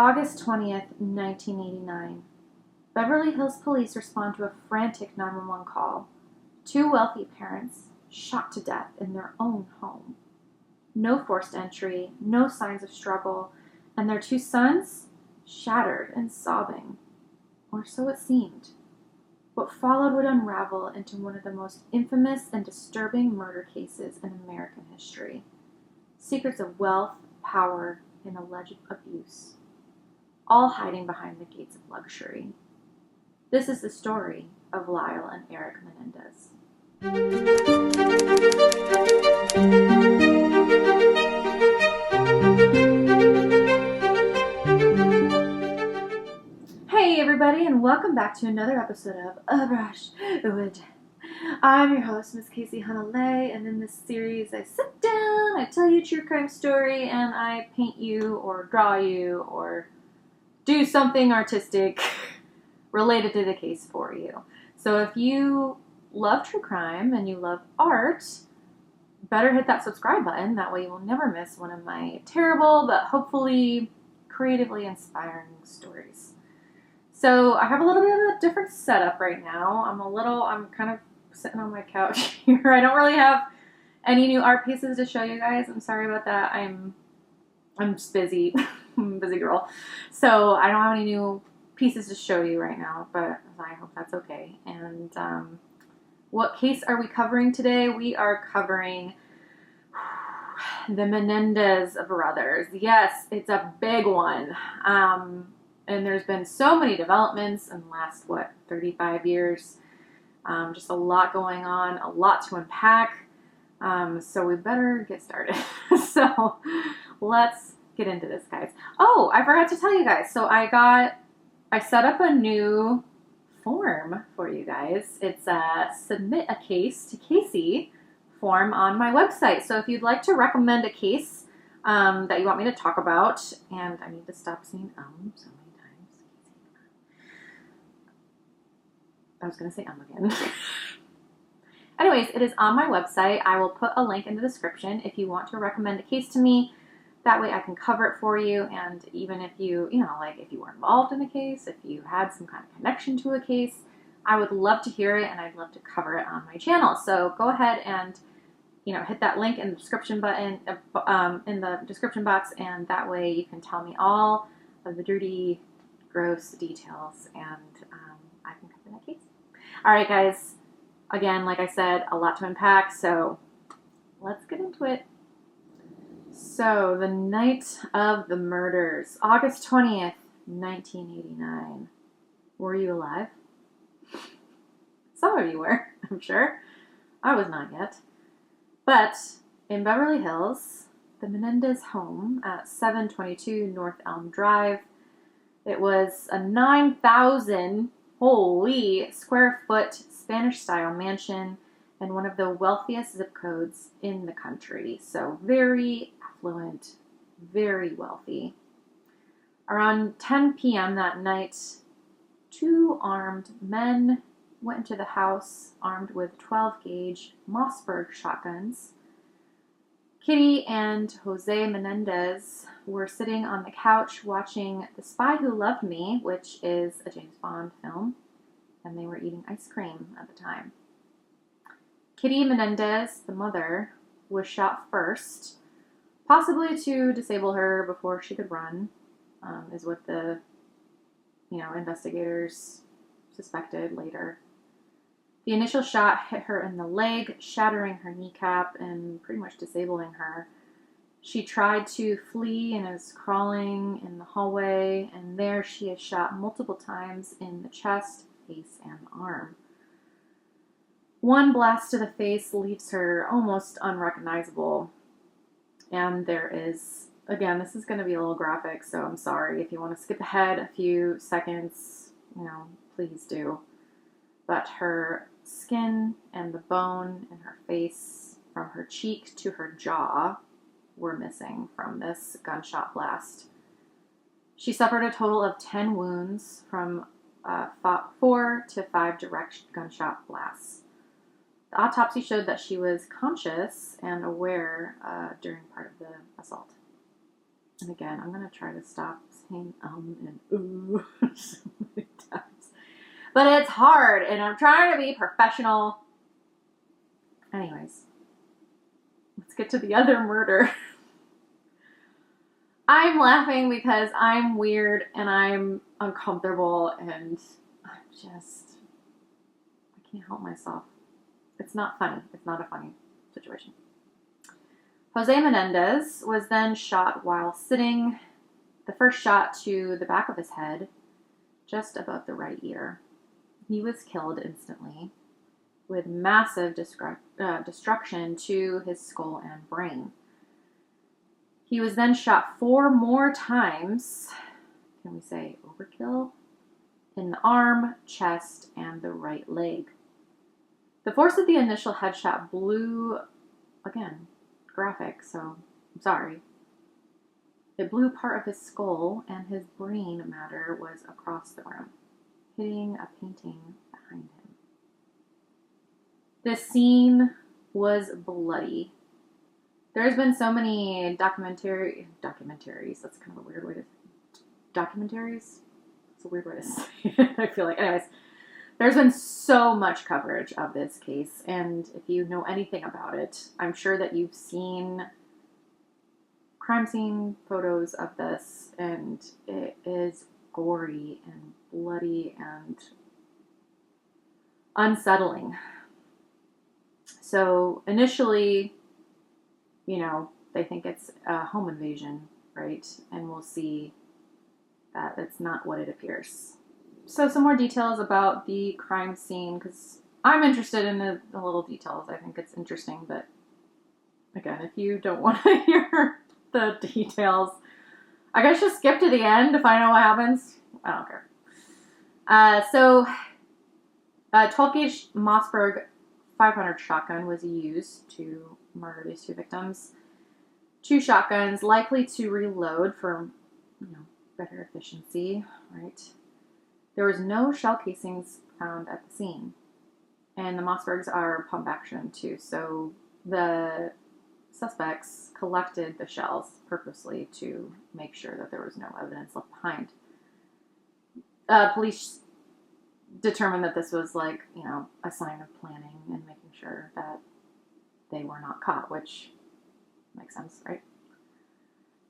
August 20th, 1989. Beverly Hills police respond to a frantic 911 call. Two wealthy parents shot to death in their own home. No forced entry, no signs of struggle, and their two sons shattered and sobbing. Or so it seemed. What followed would unravel into one of the most infamous and disturbing murder cases in American history. Secrets of wealth, power, and alleged abuse, all hiding behind the gates of luxury. This is the story of Lyle and Erik Menendez. Hey everybody, and welcome back to another episode of A Brush Wood. I'm your host, Miss Casey Hunalay, and in this series I sit down, I tell you a true crime story, and I paint you or draw you or do something artistic related to the case for you. So if you love true crime and you love art, better hit that subscribe button. That way you will never miss one of my terrible but hopefully creatively inspiring stories. So I have a little bit of a different setup right now. I'm kind of sitting on my couch here. I don't really have any new art pieces to show you guys. I'm sorry about that. I'm just busy. I'm a busy girl. So I don't have any new pieces to show you right now, but I hope that's okay. And what case are we covering today? We are covering the Menendez brothers. Yes, it's a big one. And there's been so many developments in the last, 35 years. Just a lot going on, a lot to unpack. So we better get started. So let's get into this, guys. Oh, I forgot to tell you guys. So I set up a new form for you guys. It's a submit a case to Casey form on my website. So if you'd like to recommend a case that you want me to talk about, and I need to stop saying so many times. I was going to say again. Anyways, it is on my website. I will put a link in the description if you want to recommend a case to me. That way I can cover it for you. And even if you if you were involved in a case, if you had some kind of connection to a case, I would love to hear it and I'd love to cover it on my channel. So go ahead and, hit that link in the description button, in the description box. And that way you can tell me all of the dirty, gross details and I can cover that case. All right, guys. Again, like I said, a lot to unpack. So let's get into it. So, the night of the murders, August 20th, 1989. Were you alive? Some of you were, I'm sure. I was not yet. But in Beverly Hills, the Menendez home at 722 North Elm Drive, it was a 9,000 square foot Spanish-style mansion and one of the wealthiest zip codes in the country. So very affluent, very wealthy. Around 10 p.m. that night, two armed men went into the house armed with 12-gauge Mossberg shotguns. Kitty and José Menendez were sitting on the couch watching The Spy Who Loved Me, which is a James Bond film, and they were eating ice cream at the time. Kitty Menendez, the mother, was shot first, possibly to disable her before she could run, is what the, investigators suspected later. The initial shot hit her in the leg, shattering her kneecap and pretty much disabling her. She tried to flee and is crawling in the hallway, and there she is shot multiple times in the chest, face, and arm. One blast to the face leaves her almost unrecognizable. And there is, again, this is going to be a little graphic, so I'm sorry. If you want to skip ahead a few seconds, please do. But her skin and the bone in her face, from her cheek to her jaw, were missing from this gunshot blast. She suffered a total of 10 wounds from 4 to 5 direct gunshot blasts. The autopsy showed that she was conscious and aware during part of the assault. And again, I'm going to try to stop saying and ooh so many times. But it's hard, and I'm trying to be professional. Anyways, let's get to the other murder. I'm laughing because I'm weird, and I'm uncomfortable, and I can't help myself. It's not funny. It's not a funny situation. José Menendez was then shot while sitting, the first shot to the back of his head, just above the right ear. He was killed instantly with massive destruction to his skull and brain. He was then shot 4 more times, can we say overkill, in the arm, chest, and the right leg. The force of the initial headshot blew, again, graphic, so I'm sorry. It blew part of his skull, and his brain matter was across the room, hitting a painting behind him. This scene was bloody. There's been so many documentaries, that's kind of a weird way to, documentaries? It's a weird way to say it, I feel like. Anyways, there's been so much coverage of this case, and if you know anything about it, I'm sure that you've seen crime scene photos of this, and it is gory and bloody and unsettling. So initially, they think it's a home invasion, right? And we'll see that it's not what it appears. So some more details about the crime scene, because I'm interested in the little details. I think it's interesting, but again, if you don't want to hear the details, I guess just skip to the end to find out what happens. I don't care. So a 12-gauge Mossberg 500 shotgun was used to murder these 2 victims. 2 shotguns, likely to reload for, better efficiency, right? There was no shell casings found at the scene. And the Mossbergs are pump action too, so the suspects collected the shells purposely to make sure that there was no evidence left behind. Police determined that this was a sign of planning and making sure that they were not caught, which makes sense, right?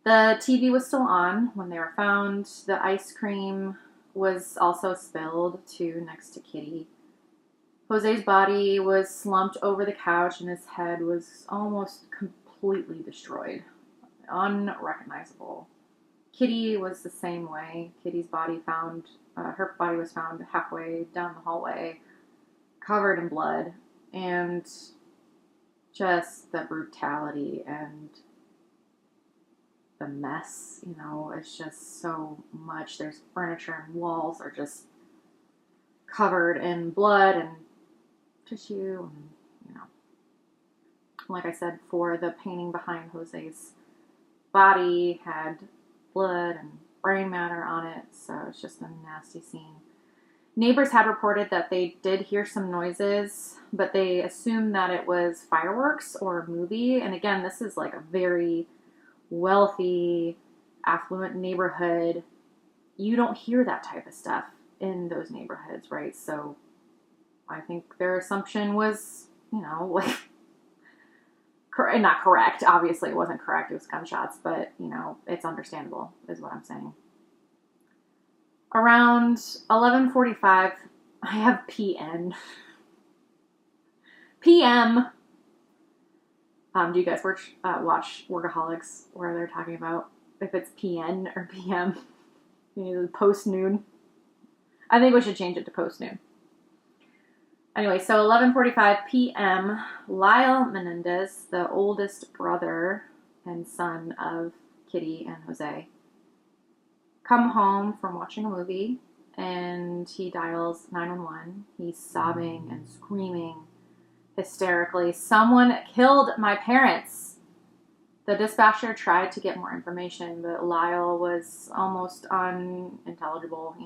The TV was still on when they were found. The ice cream was also spilled next to Kitty. Jose's body was slumped over the couch, and his head was almost completely destroyed. Unrecognizable. Kitty was the same way. Kitty's body her body was found halfway down the hallway, covered in blood, and just the brutality and the mess, it's just so much. There's furniture and walls are just covered in blood and tissue, and like I said before, the painting behind Jose's body had blood and brain matter on it, so it's just a nasty scene. Neighbors had reported that they did hear some noises, but they assumed that it was fireworks or a movie. And again, this is like a very wealthy, affluent neighborhood. You don't hear that type of stuff in those neighborhoods, right? So I think their assumption was, not correct. Obviously, it wasn't correct. It was gunshots, but, it's understandable, is what I'm saying. Around 11:45, I have PN. PM. Do you guys watch Workaholics, where they're talking about if it's PN or PM? Post-noon. I think we should change it to post-noon. Anyway, so 11:45 p.m., Lyle Menendez, the oldest brother and son of Kitty and Jose, come home from watching a movie, and he dials 911. He's sobbing and screaming hysterically, "Someone killed my parents!" The dispatcher tried to get more information, but Lyle was almost unintelligible,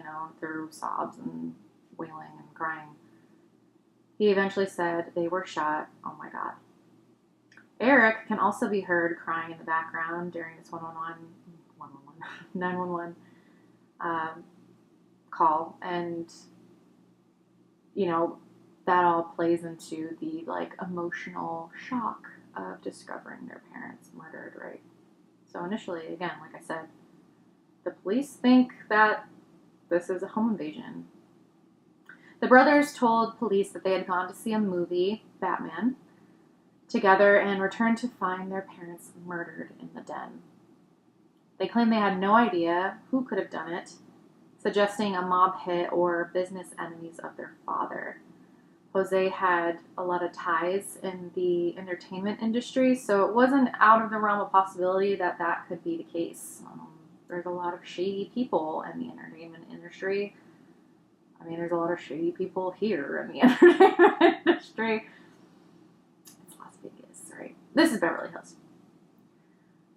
through sobs and wailing and crying. He eventually said they were shot. Oh my God. Erik can also be heard crying in the background during this 111. 911 call, and that all plays into the emotional shock of discovering their parents murdered, right? So initially, again, like I said, the police think that this is a home invasion. The brothers told police that they had gone to see a movie, Batman, together and returned to find their parents murdered in the den. They claimed they had no idea who could have done it, suggesting a mob hit or business enemies of their father. Jose had a lot of ties in the entertainment industry, so it wasn't out of the realm of possibility that that could be the case. There's a lot of shady people in the entertainment industry. I mean, there's a lot of shady people here in the entertainment industry. It's Las Vegas, right? This is Beverly Hills.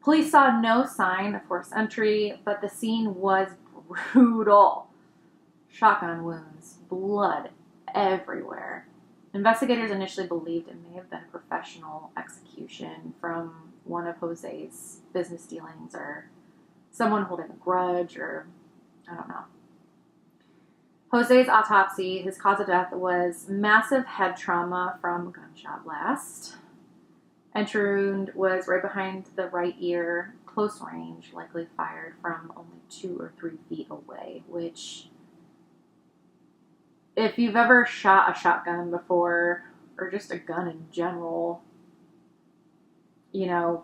Police saw no sign of forced entry, but the scene was brutal. Shotgun wounds, blood everywhere. Investigators initially believed it may have been a professional execution from one of Jose's business dealings or someone holding a grudge, or I don't know. Jose's autopsy, his cause of death was massive head trauma from gunshot blast. Entry wound was right behind the right ear, close range, likely fired from only 2 or 3 feet away, which, if you've ever shot a shotgun before, or just a gun in general, it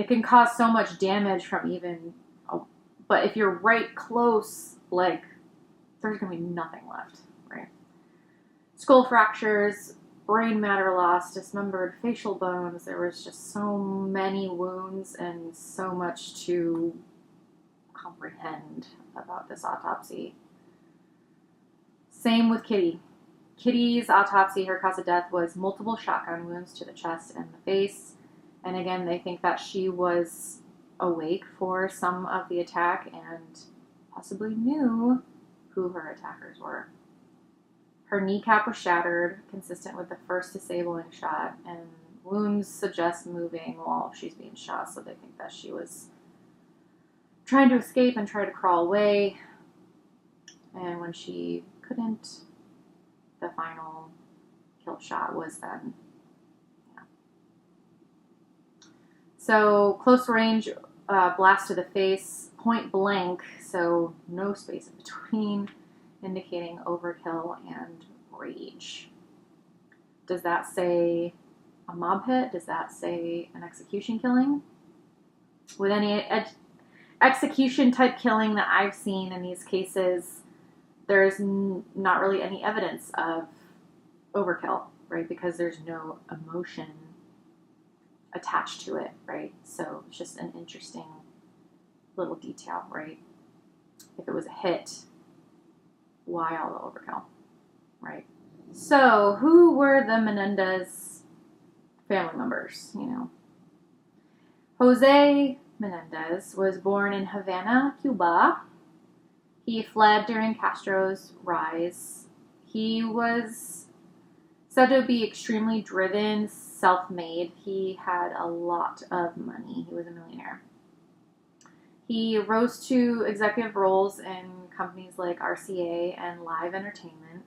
can cause so much damage from but if you're right close, there's going to be nothing left, right? Skull fractures, brain matter loss, dismembered facial bones. There was just so many wounds and so much to comprehend about this autopsy. Same with Kitty. Kitty's autopsy, her cause of death was multiple shotgun wounds to the chest and the face. And again, they think that she was awake for some of the attack and possibly knew who her attackers were. Her kneecap was shattered, consistent with the first disabling shot, and wounds suggest moving while she's being shot, so they think that she was trying to escape and try to crawl away. And when she couldn't, the final kill shot was then. So close range blast to the face, point blank, so no space in between, indicating overkill and rage. Does that say a mob hit? Does that say an execution killing? With any execution type killing that I've seen in these cases, there's not really any evidence of overkill, right? Because there's no emotion attached to it, right? So it's just an interesting little detail, right? If it was a hit, why all the overkill, right? So who were the Menendez family members, Jose Menendez was born in Havana, Cuba. He fled during Castro's rise. He was said to be extremely driven, self-made. He had a lot of money. He was a millionaire. He rose to executive roles in companies like RCA and Live Entertainment,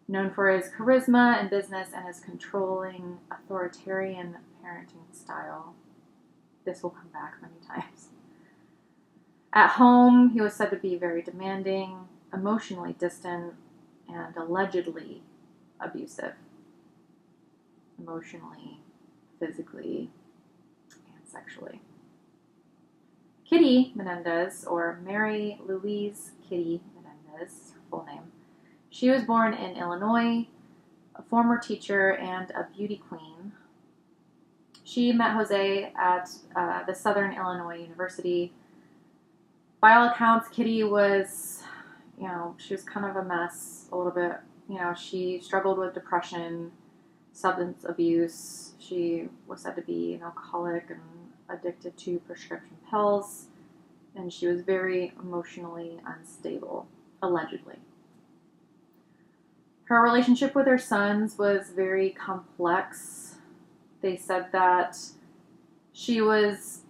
known for his charisma in business and his controlling, authoritarian parenting style. This will come back many times. At home, he was said to be very demanding, emotionally distant, and allegedly abusive. Emotionally, physically, and sexually. Kitty Menendez, or Mary Louise Kitty Menendez, is her full name. She was born in Illinois, a former teacher and a beauty queen. She met Jose at the Southern Illinois University. By all accounts, Kitty was, she was kind of a mess a little bit. She struggled with depression, substance abuse. She was said to be an alcoholic and addicted to prescription pills, and she was very emotionally unstable, allegedly. Her relationship with her sons was very complex. They said that she was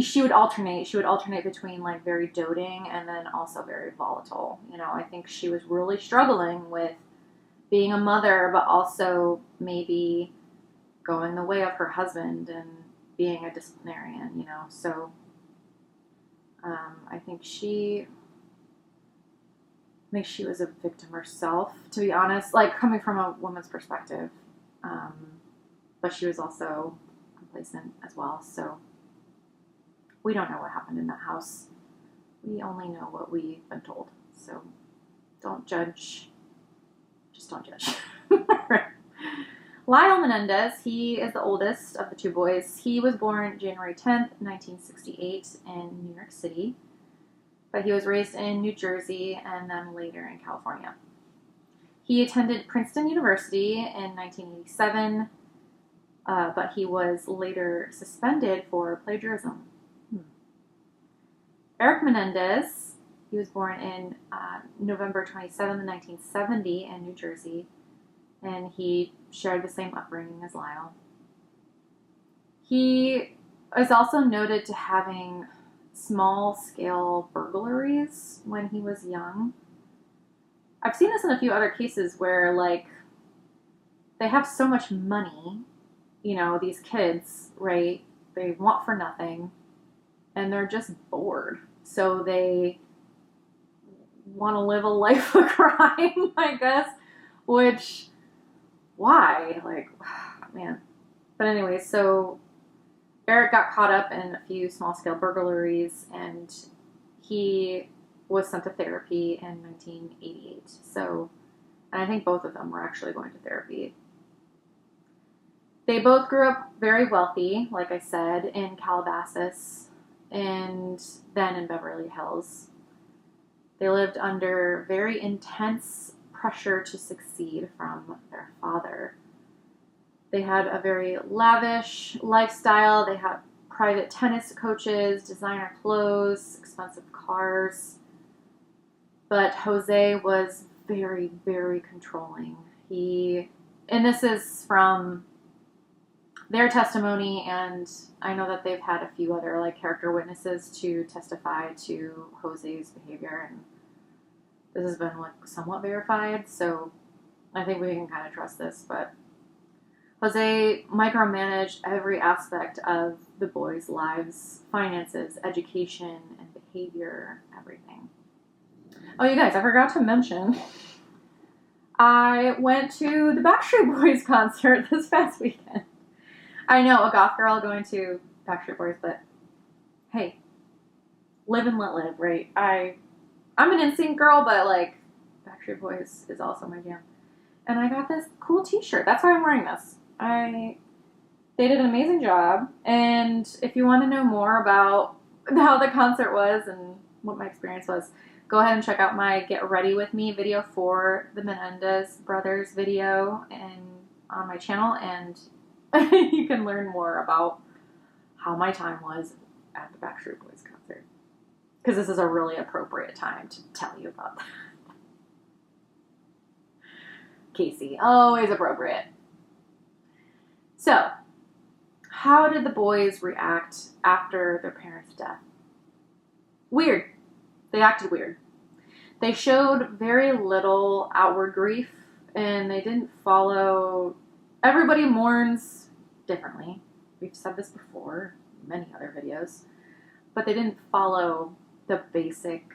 she would alternate. She would alternate between like very doting and then also very volatile. You know, I think she was really struggling with being a mother, but also maybe going the way of her husband and being a disciplinarian, you know. So I think she was a victim herself, to be honest, like coming from a woman's perspective. But she was also complacent as well. So we don't know what happened in that house. We only know what we've been told. So don't judge. Just don't judge. Lyle Menendez, he is the oldest of the two boys. He was born January 10th, 1968 in New York City. But he was raised in New Jersey and then later in California. He attended Princeton University in 1987, but he was later suspended for plagiarism. Erik Menendez, he was born in November 27th, 1970 in New Jersey, and he shared the same upbringing as Lyle. He is also noted to having small-scale burglaries when he was young. I've seen this in a few other cases where, like, they have so much money, you know, these kids, right? They want for nothing, and they're just bored. So they want to live a life of crime, I guess, which, why? Like, man. But anyway, so Erik got caught up in a few small-scale burglaries, and he was sent to therapy in 1988. So, and I think both of them were actually going to therapy. They both grew up very wealthy, like I said, in Calabasas and then in Beverly Hills. They lived under very intense pressure to succeed from their father. They had a very lavish lifestyle. They had private tennis coaches, designer clothes, expensive cars. But Jose was very, very controlling. And this is from their testimony, and I know that they've had a few other like character witnesses to testify to Jose's behavior, and this has been like somewhat verified, so I think we can kind of trust this. But Jose micromanaged every aspect of the boys' lives: finances, education, and behavior, everything. Oh, you guys, I forgot to mention, I went to the Backstreet Boys concert this past weekend. I know, a goth girl going to Backstreet Boys, but hey, live and let live, right? I'm an NSYNC girl, but like, Backstreet Boys is also my jam. And I got this cool t-shirt. That's why I'm wearing this. They did an amazing job, and if you want to know more about how the concert was and what my experience was, go ahead and check out my Get Ready With Me video for the Menendez brothers video on my channel, and you can learn more about how my time was at the Backstreet Boys concert. Because this is a really appropriate time to tell you about that. Casey, always appropriate. So, how did the boys react after their parents' death? Weird. They acted weird. They showed very little outward grief, and they didn't follow. Everybody mourns differently. We've said this before in many other videos, but they didn't follow the basic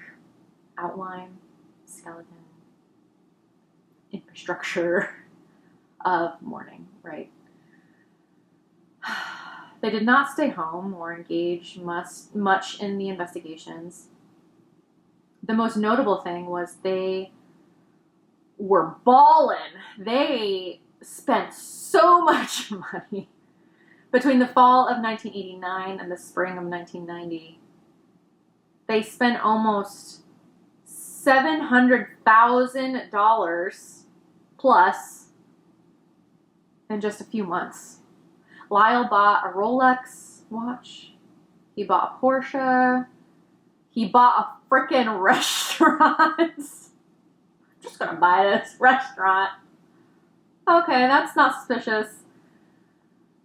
outline, skeleton, infrastructure of mourning, right? They did not stay home or engage much in the investigations. The most notable thing was they were balling. They spent so much money between the fall of 1989 and the spring of 1990. They spent almost $700,000 plus in just a few months. Lyle bought a Rolex watch. He bought a Porsche. He bought a frickin' restaurant. I'm just gonna buy this restaurant. Okay, that's not suspicious.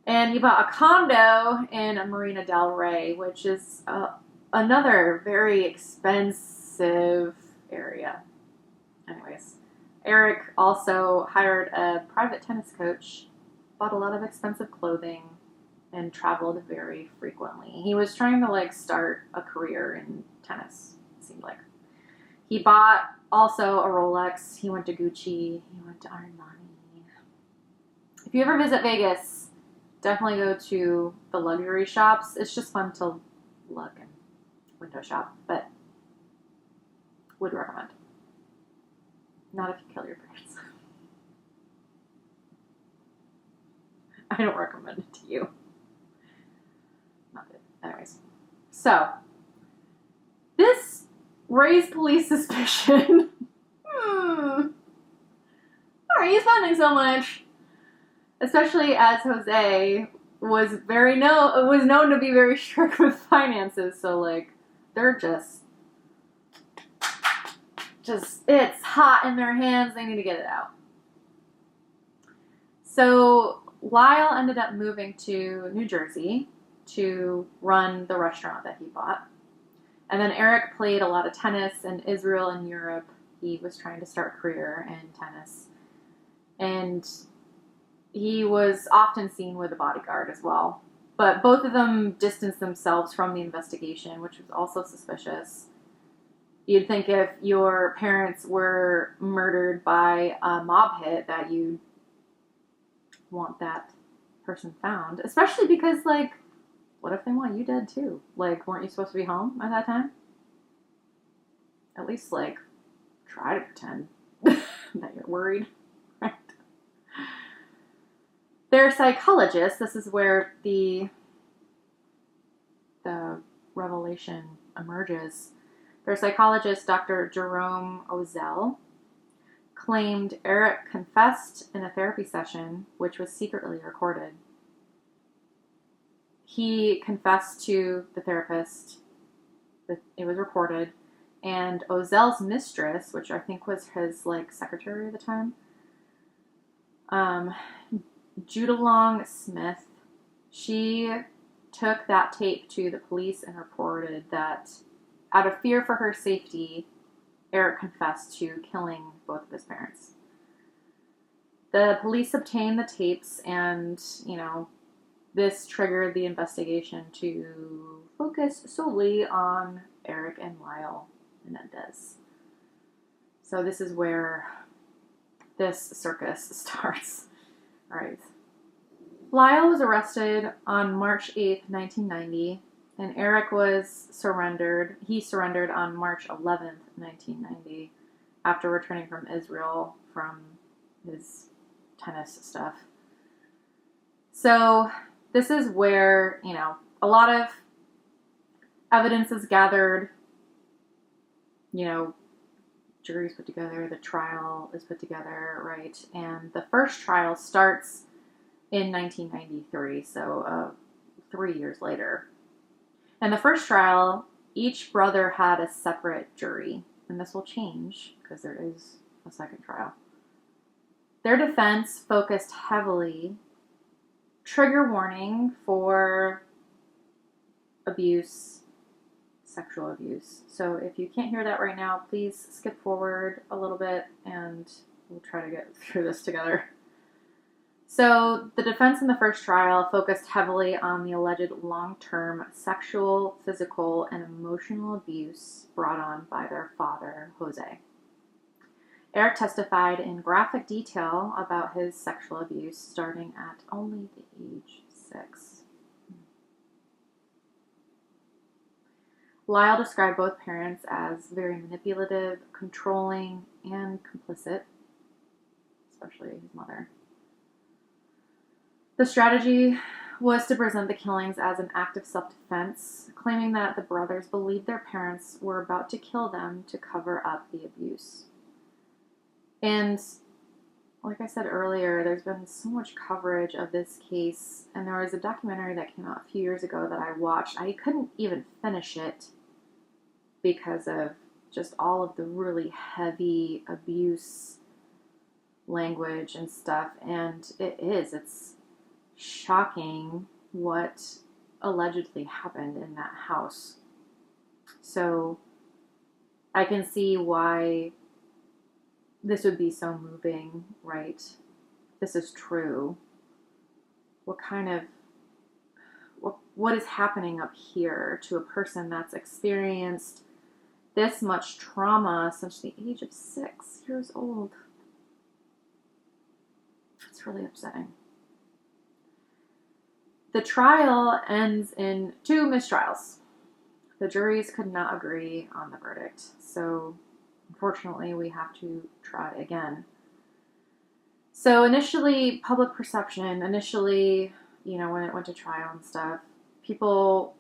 And he bought a condo in Marina del Rey, which is another very expensive area. Anyways, Erik also hired a private tennis coach, bought a lot of expensive clothing, and traveled very frequently. He was trying to start a career in tennis, it seemed like. He bought also a Rolex. He went to Gucci. He went to Armani. If you ever visit Vegas, definitely go to the luxury shops. It's just fun to look and window shop, but would recommend. Not if you kill your parents. I don't recommend it to you. Not good. Anyways. So, this raised police suspicion. Why are you spending so much? Especially as Jose was known to be very strict with finances, so they're just it's hot in their hands, they need to get it out. So Lyle ended up moving to New Jersey to run the restaurant that he bought. And then Erik played a lot of tennis in Israel and Europe. He was trying to start a career in tennis. And he was often seen with a bodyguard as well. But both of them distanced themselves from the investigation, which was also suspicious. You'd think if your parents were murdered by a mob hit that you'd want that person found. Especially because, what if they want you dead too? Weren't you supposed to be home at that time? At least, try to pretend that you're worried, right? Their psychologist, this is where the revelation emerges. Their psychologist, Dr. Jerome Ozell, claimed Erik confessed in a therapy session, which was secretly recorded. He confessed to the therapist, it was recorded, and Ozell's mistress, which I think was his secretary at the time, Judah Long Smith, she took that tape to the police and reported that out of fear for her safety, Erik confessed to killing both of his parents. The police obtained the tapes and, this triggered the investigation to focus solely on Erik and Lyle Menendez. So this is where this circus starts. All right. Lyle was arrested on March 8th, 1990, and Erik was surrendered. He surrendered on March 11th, 1990, after returning from Israel from his tennis stuff. So this is where, a lot of evidence is gathered, juries put together, the trial is put together, right? And the first trial starts in 1993, so 3 years later. And the first trial, each brother had a separate jury, and this will change because there is a second trial. Their defense focused heavily, trigger warning for abuse, sexual abuse. So if you can't hear that right now, please skip forward a little bit and we'll try to get through this together. So the defense in the first trial focused heavily on the alleged long-term sexual, physical, and emotional abuse brought on by their father, Jose. Erik testified in graphic detail about his sexual abuse starting at only the age 6. Lyle described both parents as very manipulative, controlling, and complicit, especially his mother. The strategy was to present the killings as an act of self-defense, claiming that the brothers believed their parents were about to kill them to cover up the abuse. And like I said earlier, there's been so much coverage of this case, and there was a documentary that came out a few years ago that I watched. I couldn't even finish it because of just all of the really heavy abuse language and stuff, and it's shocking what allegedly happened in that house. So I can see why this would be so moving, right? This is true. What is happening up here to a person that's experienced this much trauma since the age of 6 years old? It's really upsetting. The trial ends in 2 mistrials. The juries could not agree on the verdict, so unfortunately we have to try again. So initially, public perception, when it went to trial and stuff, people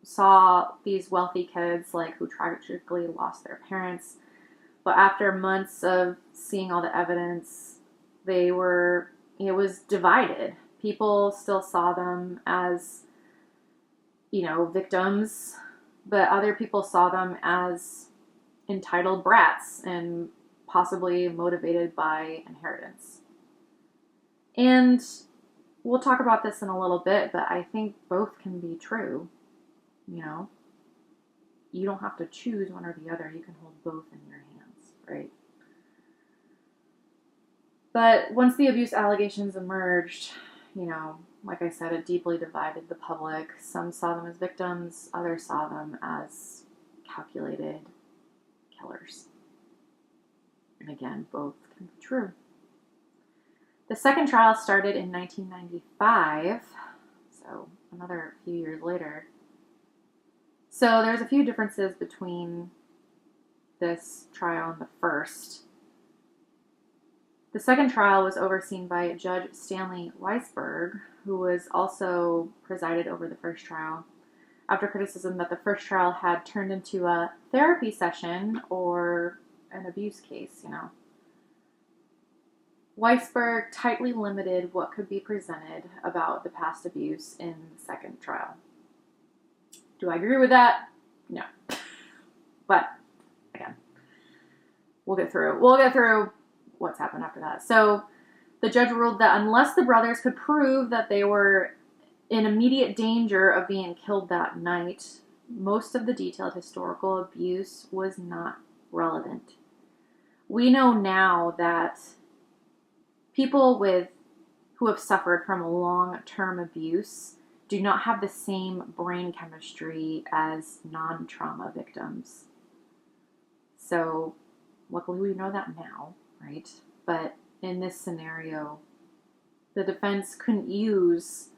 saw these wealthy kids who tragically lost their parents, but after months of seeing all the evidence, it was divided. People still saw them as, victims, but other people saw them as entitled brats and possibly motivated by inheritance. And we'll talk about this in a little bit, but I think both can be true. You don't have to choose one or the other. You can hold both in your hands, right? But once the abuse allegations emerged, like I said, it deeply divided the public. Some saw them as victims, others saw them as calculated killers. And again, both can be true. The second trial started in 1995, so another few years later. So there's a few differences between this trial and the first. The second trial was overseen by Judge Stanley Weisberg, who was also presided over the first trial, after criticism that the first trial had turned into a therapy session or an abuse case, Weisberg tightly limited what could be presented about the past abuse in the second trial. Do I agree with that? No. But, again, we'll get through what's happened after that. So, the judge ruled that unless the brothers could prove that they were in immediate danger of being killed that night, most of the detailed historical abuse was not relevant. We know now that people who have suffered from long-term abuse do not have the same brain chemistry as non-trauma victims. So, luckily we know that now, right? But in this scenario, the defense couldn't use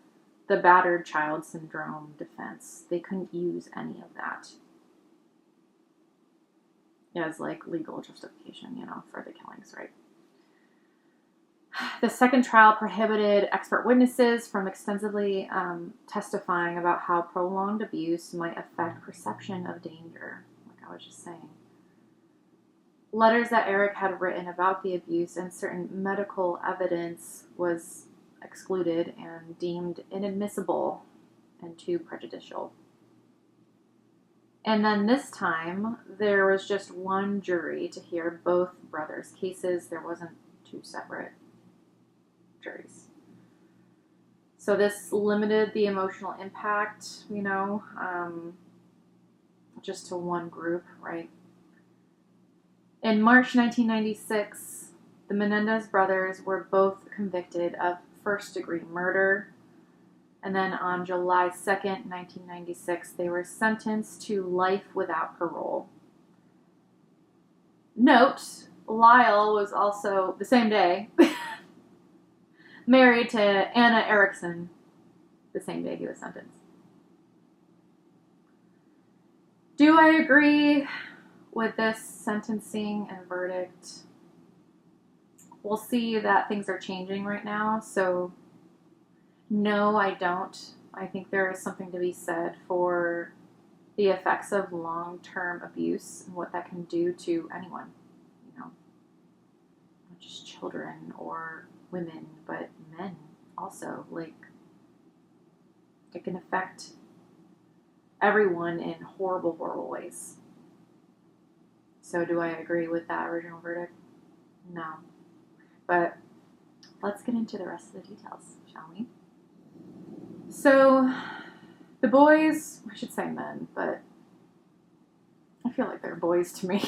the battered child syndrome defense. They couldn't use any of that as legal justification, for the killings, right? The second trial prohibited expert witnesses from extensively testifying about how prolonged abuse might affect perception of danger, like I was just saying. Letters that Erik had written about the abuse and certain medical evidence was excluded and deemed inadmissible and too prejudicial. And then this time, there was just one jury to hear both brothers' cases. There wasn't 2 separate juries. So this limited the emotional impact, just to one group, right? In March 1996, the Menendez brothers were both convicted of first-degree murder. And then on July 2nd, 1996, they were sentenced to life without parole. Note, Lyle was also, the same day, married to Anna Erickson the same day he was sentenced. Do I agree with this sentencing and verdict? We'll see that things are changing right now, so no, I don't. I think there is something to be said for the effects of long-term abuse and what that can do to anyone, not just children or women, but men also. It can affect everyone in horrible, horrible ways. So do I agree with that original verdict? No. But let's get into the rest of the details, shall we? So the boys, I should say men, but I feel like they're boys to me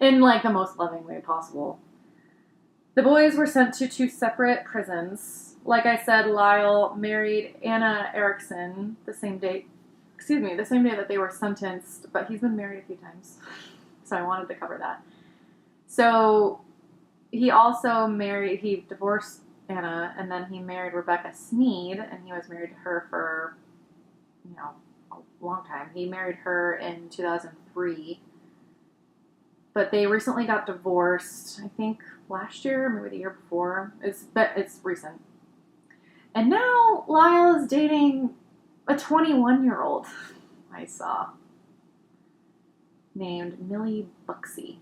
in like the most loving way possible. The boys were sent to 2 separate prisons. Like I said, Lyle married Anna Erickson the same day that they were sentenced, but he's been married a few times. So I wanted to cover that. So he divorced Anna, and then he married Rebecca Sneed, and he was married to her for, a long time. He married her in 2003, but they recently got divorced, I think last year, maybe the year before. It's recent. And now Lyle is dating a 21-year-old I saw named Millie Buxey.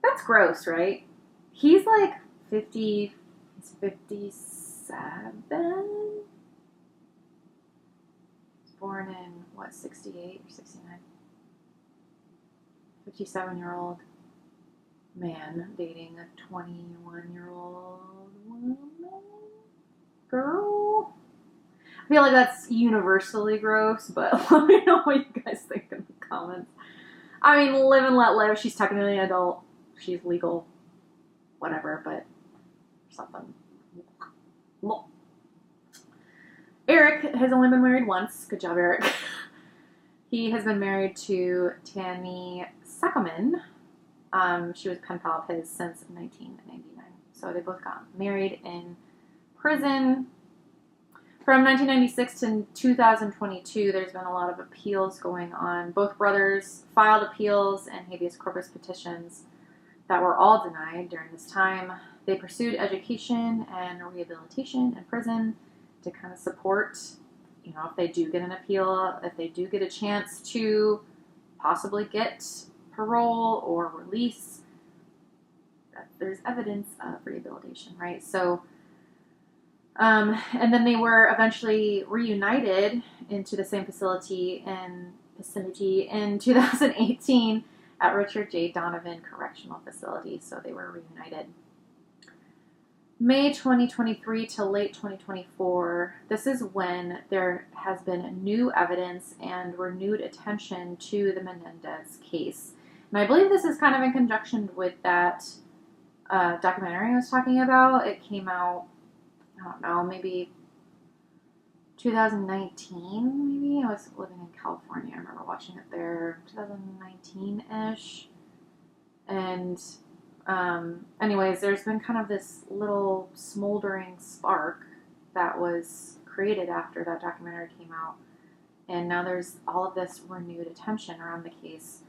That's gross, right? He's like 57. He's born in, 68 or 69? 57-year-old man dating a 21-year-old woman? Girl? I feel like that's universally gross, but let me know what you guys think in the comments. I mean, live and let live. She's technically an adult. She's legal. Whatever, but something. Erik has only been married once. Good job, Erik. He has been married to Tammy Saccoman. She was a pen pal of his since 1999. So they both got married in prison. From 1996 to 2022, there's been a lot of appeals going on. Both brothers filed appeals and habeas corpus petitions that were all denied during this time. They pursued education and rehabilitation in prison to kind of support, if they do get an appeal, if they do get a chance to possibly get parole or release, that there's evidence of rehabilitation, right? So, and then they were eventually reunited into the same facility in 2018 at Richard J. Donovan Correctional Facility. So they were reunited. May 2023 to late 2024, this is when there has been new evidence and renewed attention to the Menendez case. And I believe this is kind of in conjunction with that documentary I was talking about. It came out, I don't know, maybe 2019, maybe? I was living in California. I remember watching it there, 2019-ish. And anyways, there's been kind of this little smoldering spark that was created after that documentary came out. And now there's all of this renewed attention around the case.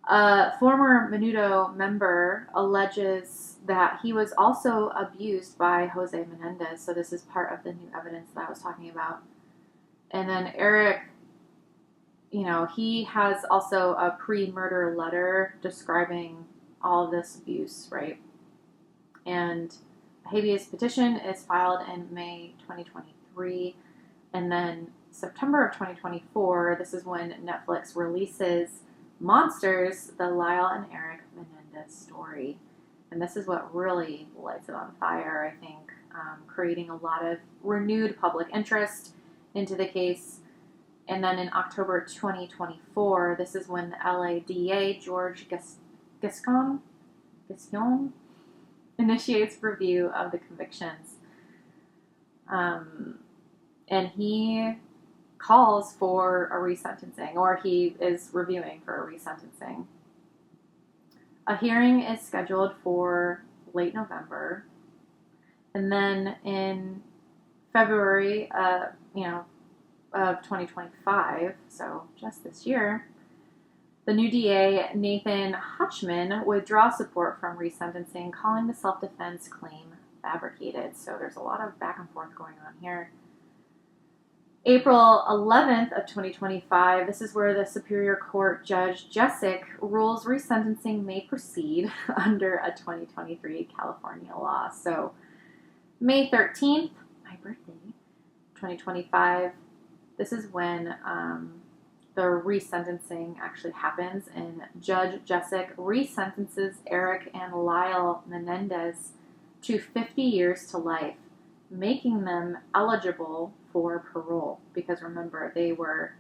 A former Menudo member alleges that he was also abused by José Menendez. So this is part of the new evidence that I was talking about. And then Erik, he has also a pre-murder letter describing all of this abuse, right? And a habeas petition is filed in May 2023. And then September of 2024, this is when Netflix releases Monsters, the Lyle and Erik Menendez story. And this is what really lights it on fire, I think, creating a lot of renewed public interest into the case. And then in October 2024, this is when the LA DA, George Gascon initiates review of the convictions. And he calls for a resentencing, or he is reviewing for a resentencing. A hearing is scheduled for late November. And then in February, of 2025, so just this year, the new DA, Nathan Hutchman, withdrew support from resentencing, calling the self-defense claim fabricated. So there's a lot of back and forth going on here. April 11th of 2025, this is where the Superior Court Judge Jessic rules resentencing may proceed under a 2023 California law. So May 13th, my birthday, 2025, this is when the resentencing actually happens, and Judge Jessic resentences Erik and Lyle Menendez to 50 years to life. making them eligible for parole, because remember, they were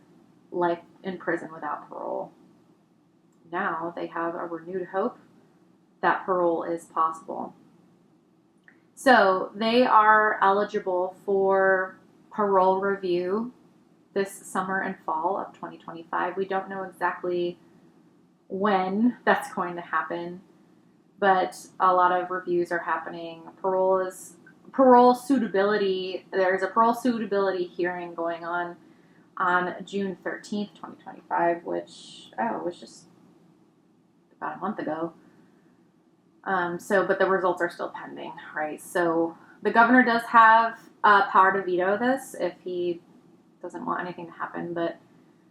life in prison without parole. Now they have a renewed hope that parole is possible. So they are eligible for parole review this summer and fall of 2025. We don't know exactly when that's going to happen, but a lot of reviews are happening. Parole suitability. There's a parole suitability hearing going on June 13th, 2025, which was just about a month ago. But the results are still pending, right? So the governor does have power to veto this if he doesn't want anything to happen. But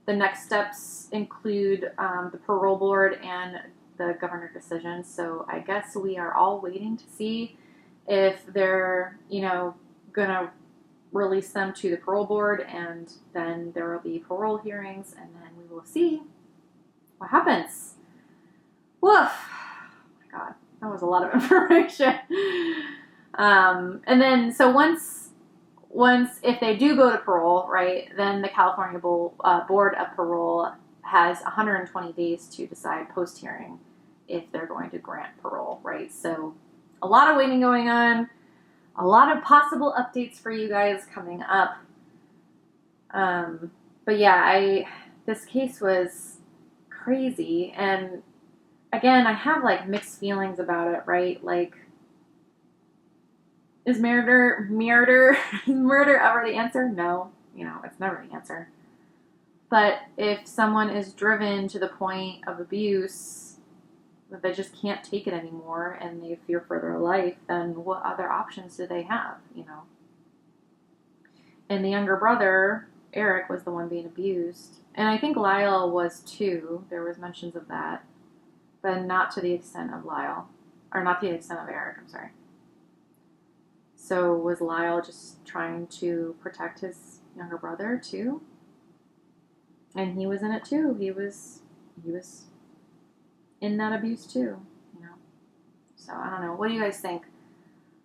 the next steps include the parole board and the governor decision. So I guess we are all waiting to see if they're, gonna release them to the parole board, and then there will be parole hearings, and then we will see what happens. Woof! Oh my God, that was a lot of information. And then, so once if they do go to parole, right, then the California Board of Parole has 120 days to decide post-hearing if they're going to grant parole, right? So a lot of waiting going on, a lot of possible updates for you guys coming up. But yeah, this case was crazy, and again, I have like mixed feelings about it, right? Like, is murder ever the answer? No, it's never the answer. But if someone is driven to the point of abuse that they just can't take it anymore and they fear for their life, then what other options do they have, And the younger brother, Erik, was the one being abused. And I think Lyle was too. There was mentions of that. But not to the extent of Lyle. Or not to the extent of Erik, I'm sorry. So was Lyle just trying to protect his younger brother too? And he was in it too. He was in that abuse too, So I don't know. What do you guys think?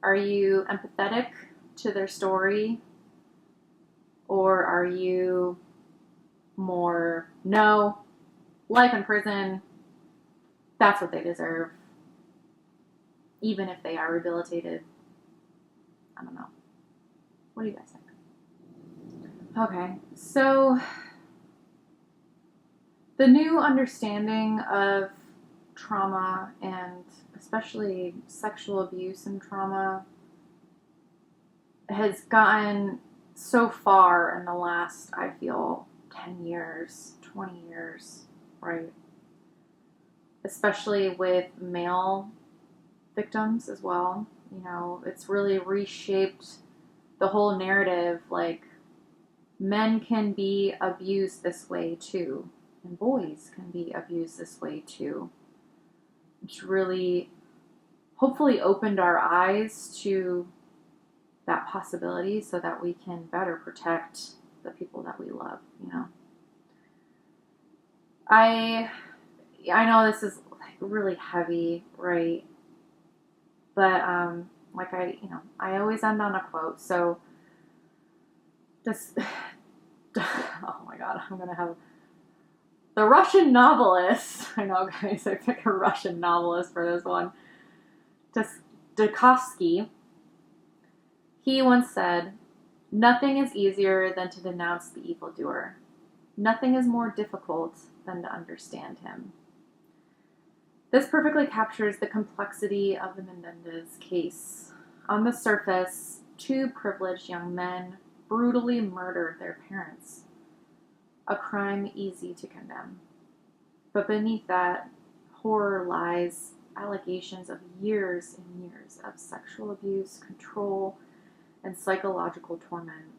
Are you empathetic to their story? Or are you more, no, life in prison, that's what they deserve, even if they are rehabilitated? I don't know. What do you guys think? Okay, so the new understanding of trauma, and especially sexual abuse and trauma, has gotten so far in the last, I feel, 10 years, 20 years, right? Especially with male victims as well. It's really reshaped the whole narrative. Like, men can be abused this way too, and boys can be abused this way too. Which really, hopefully, opened our eyes to that possibility so that we can better protect the people that we love, I know this is like really heavy, right? But like I always end on a quote. So this oh my God, I'm gonna have the Russian novelist. I know, guys, I picked a Russian novelist for this one. Dostoevsky. He once said, "Nothing is easier than to denounce the evildoer. Nothing is more difficult than to understand him." This perfectly captures the complexity of the Menendez case. On the surface, two privileged young men brutally murdered their parents. A crime easy to condemn. But beneath that horror lies allegations of years and years of sexual abuse, control, and psychological torment.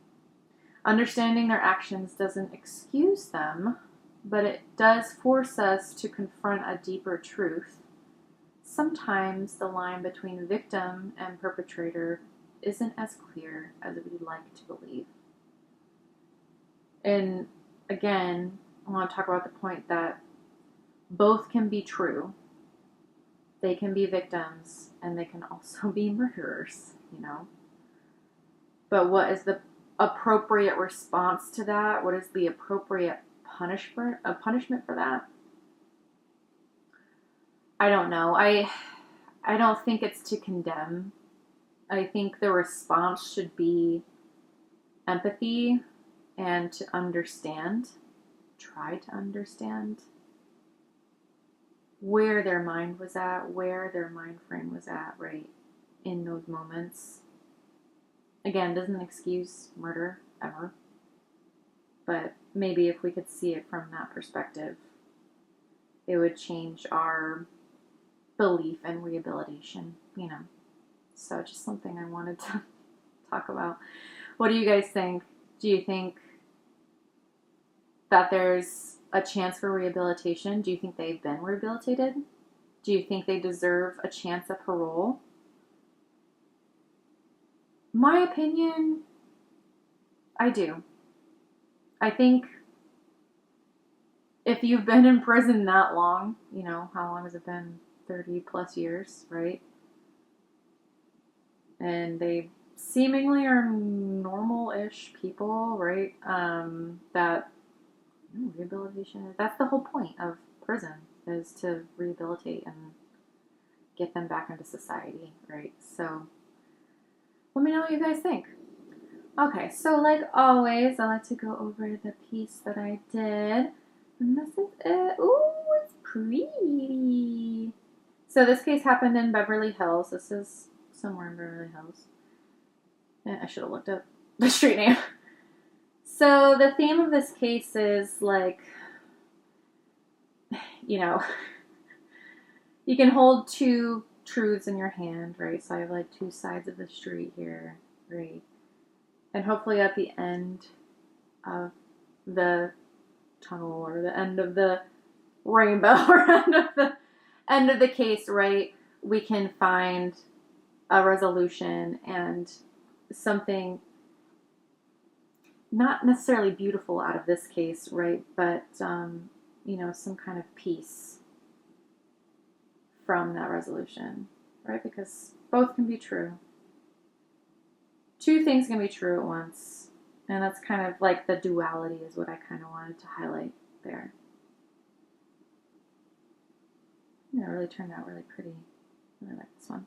Understanding their actions doesn't excuse them, but it does force us to confront a deeper truth. Sometimes the line between victim and perpetrator isn't as clear as we'd like to believe. And again, I want to talk about the point that both can be true. They can be victims, and they can also be murderers, But what is the appropriate response to that? What is the appropriate punishment for that? I don't know. I don't think it's to condemn. I think the response should be empathy and to understand, try to understand where their mind was at, where their mind frame was at, right, in those moments. Again, doesn't excuse murder ever, but maybe if we could see it from that perspective, it would change our belief in rehabilitation, you know. So just something I wanted to talk about. What do you guys think? Do you think that there's a chance for rehabilitation? Do you think they've been rehabilitated? Do you think they deserve a chance at parole? My opinion, I do. I think if you've been in prison that long, you know, how long has it been? 30 plus years, right? And they seemingly are normal-ish people, right? That rehabilitation, that's the whole point of prison, is to rehabilitate and get them back into society, right? So let me know what you guys think. Okay, so like always, I like to go over the piece that I did. And this is it. Ooh, it's pretty. So this case happened in Beverly Hills. This is somewhere in Beverly Hills. I should have looked up the street name. So the theme of this case is like, you know, you can hold two truths in your hand, right? So I have like two sides of the street here, right? And hopefully at the end of the tunnel or the end of the rainbow or end of the case, right, we can find a resolution and something not necessarily beautiful out of this case, right, but you know, some kind of peace from that resolution, right? Because both can be true. Two things can be true at once, and that's kind of like the duality is what I kind of wanted to highlight there. Yeah, it really turned out really pretty. I really like this one.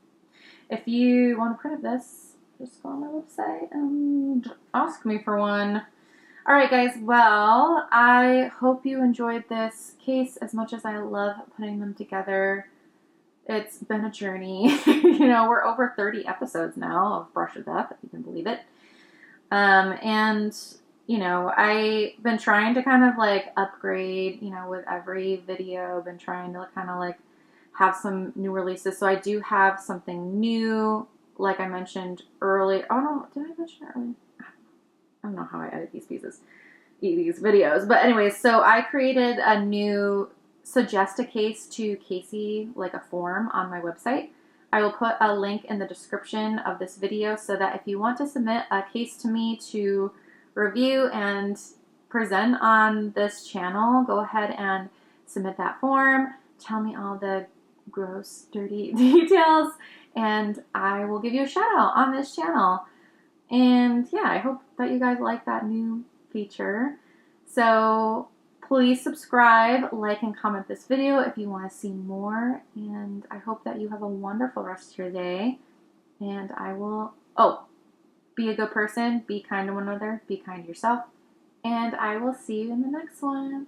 If you want a print of this, just go on my website and ask me for one. All right, guys. Well, I hope you enjoyed this case as much as I love putting them together. It's been a journey. You know, we're over 30 episodes now of Brush with Death, if you can believe it. And, you know, I've been trying to kind of like upgrade, you know, with every video. I've been trying to kind of like have some new releases. So I do have something new, like I mentioned earlier. Oh, no, did I mention it earlier? I don't know how I edit these videos. But anyways, so I created a new suggest a case to Casey, like a form on my website. I will put a link in the description of this video so that if you want to submit a case to me to review and present on this channel, go ahead and submit that form. Tell me all the gross, dirty details, and I will give you a shout out on this channel. And yeah, I hope that you guys like that new feature. So please subscribe, like, and comment this video if you want to see more. And I hope that you have a wonderful rest of your day. And I will, be a good person, be kind to one another, be kind to yourself. And I will see you in the next one.